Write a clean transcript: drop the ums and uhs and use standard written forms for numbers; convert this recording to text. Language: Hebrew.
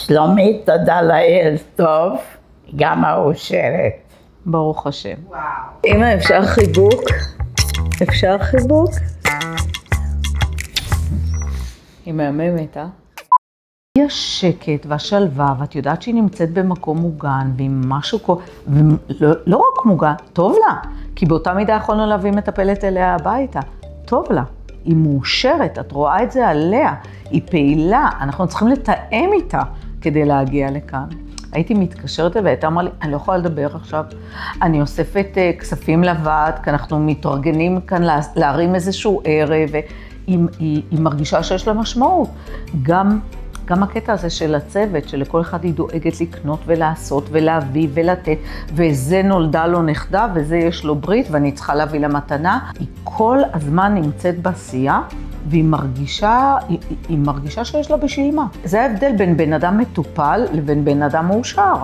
שלומית, תודה לאל, טוב, גם מאושרת. ברוך השם. וואו. אמא, אפשר חיבוק? אפשר חיבוק? היא מהממת, אה? יש שקט והשלווה, ואת יודעת שהיא נמצאת במקום מוגן, ועם משהו לא רק מוגן, טוב לה. כי באותה מידה יכולנו להביא מטפלת אליה הביתה. טוב לה. היא מאושרת, את רואה את זה עליה. היא פעילה, אנחנו צריכים לתאם איתה כדי להגיע לכאן. הייתי מתקשרת והייתה אמרה לי, אני לא יכולה לדבר עכשיו. אני אוספת כספים לוועד, כי אנחנו מתארגנים כאן להרים איזשהו ערב, והיא מרגישה שיש לה משמעות. גם הקטע הזה של הצוות, שלכל אחד היא דואגת לקנות ולעשות ולהביא ולתת, וזה נולדה לו נכדה וזה יש לו ברית ואני צריכה להביא לה מתנה. היא כל הזמן נמצאת בעשייה והיא מרגישה שיש לה בשביל מה. זה ההבדל בין בן אדם מטופל לבין בן אדם מאושר.